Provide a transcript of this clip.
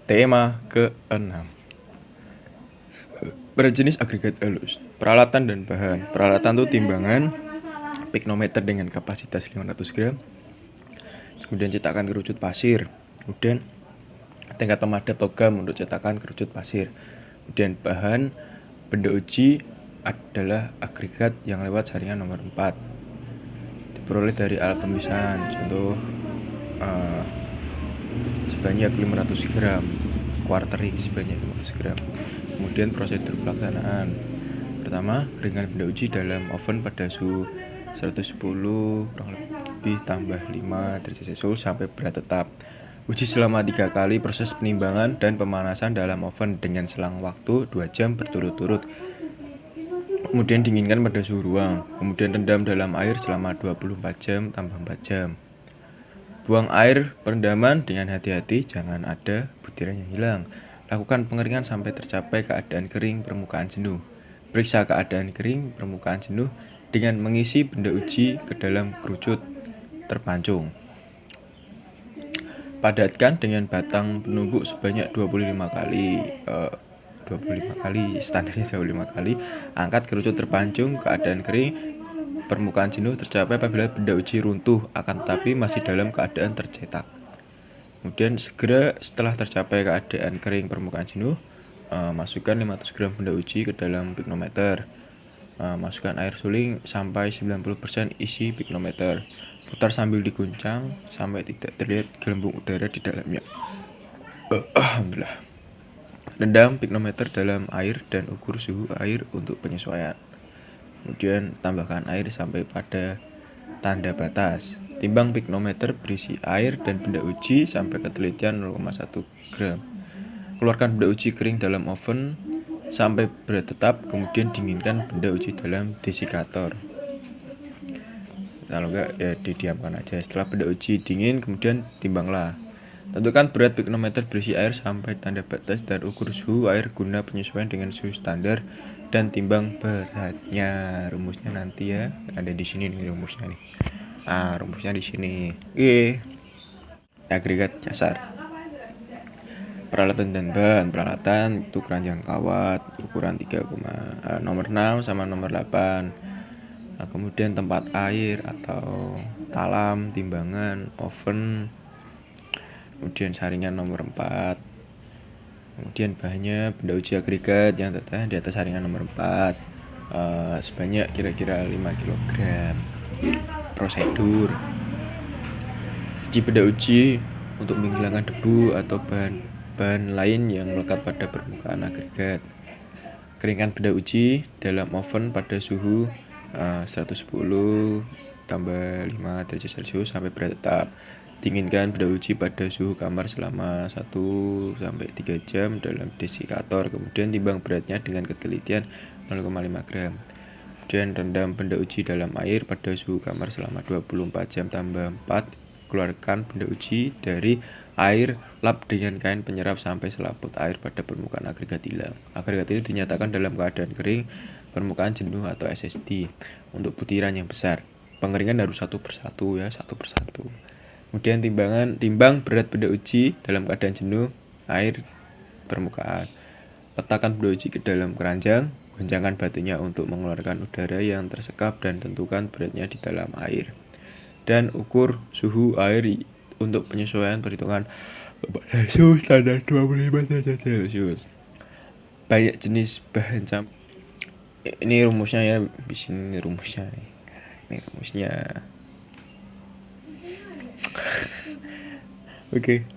Tema ke-6. Berjenis agregat halus. Peralatan dan bahan. Peralatan itu timbangan, piknometer dengan kapasitas 500 gram. Kemudian cetakan kerucut pasir. Kemudian tingkat pemadat logam untuk cetakan kerucut pasir. Kemudian bahan benda uji adalah agregat yang lewat jaringan nomor 4. Diperoleh dari alat pemisahan, contoh sebanyak 500 gram, quartering sebanyak 500 gram. Kemudian prosedur pelaksanaan. Pertama, keringkan benda uji dalam oven pada suhu 110 kurang lebih tambah 5 derajat Celcius sampai berat tetap. Uji selama 3 kali proses penimbangan dan pemanasan dalam oven dengan selang waktu 2 jam berturut-turut. Kemudian dinginkan pada suhu ruang. Kemudian rendam dalam air selama 24 jam tambah 4 jam. Buang air perendaman dengan hati-hati, jangan ada butiran yang hilang. Lakukan pengeringan sampai tercapai keadaan kering permukaan jenuh. Periksa keadaan kering permukaan jenuh dengan mengisi benda uji ke dalam kerucut terpancung. Padatkan dengan batang penumbuk sebanyak 25 kali, standarnya 25 kali. Angkat kerucut terpancung, keadaan kering permukaan jenuh tercapai apabila benda uji runtuh akan tetapi masih dalam keadaan tercetak. Kemudian segera setelah tercapai keadaan kering permukaan jenuh, masukkan 500 gram benda uji ke dalam piknometer. Masukkan air suling sampai 90% isi piknometer. Putar sambil diguncang sampai tidak terlihat gelembung udara di dalamnya. Alhamdulillah. Rendam piknometer dalam air dan ukur suhu air untuk penyesuaian. Kemudian tambahkan air sampai pada tanda batas. Timbang piknometer berisi air dan benda uji sampai ketelitian 0,1 gram. Keluarkan benda uji kering dalam oven sampai berat tetap, kemudian dinginkan benda uji dalam desikator. Kalau enggak ya didiamkan aja. Setelah benda uji dingin, kemudian timbanglah. Tentukan berat piknometer berisi air sampai tanda batas dan ukur suhu air guna penyesuaian dengan suhu standar dan timbang beratnya. Rumusnya nanti ya, ada di sini nih rumusnya nih. Rumusnya di sini. Agregat dasar. Peralatan dan bahan. Peralatan itu keranjang kawat ukuran 3, nomor 6 sama nomor 8. Kemudian tempat air atau talam, timbangan, oven. Kemudian saringan nomor 4. Kemudian bahannya benda uji agregat yang tertera di atas saringan nomor 4, sebanyak kira-kira 5 kg. Prosedur uji benda uji untuk menghilangkan debu atau bahan lain yang melekat pada permukaan agregat. Keringkan benda uji dalam oven pada suhu 110 tambah 5 derajat Celcius sampai berat tetap. Dinginkan benda uji pada suhu kamar selama 1-3 jam dalam desikator. Kemudian timbang beratnya dengan ketelitian 0,5 gram. Kemudian rendam benda uji dalam air pada suhu kamar selama 24 jam tambah 4. Keluarkan benda uji dari air, lap dengan kain penyerap sampai selaput air pada permukaan agregat hilang. Agregat ini dinyatakan dalam keadaan kering permukaan jenuh atau SSD. Untuk butiran yang besar, pengeringan harus satu persatu. Kemudian timbang berat benda uji dalam keadaan jenuh air permukaan. Letakkan benda uji ke dalam keranjang, goncangkan batunya untuk mengeluarkan udara yang tersekap dan tentukan beratnya di dalam air. Dan ukur suhu air untuk penyesuaian perhitungan pada suhu standar 25 derajat Celcius. Banyak jenis bahan campur. Ini rumusnya ya, di sini rumusnya nih. Ini rumusnya. Oke.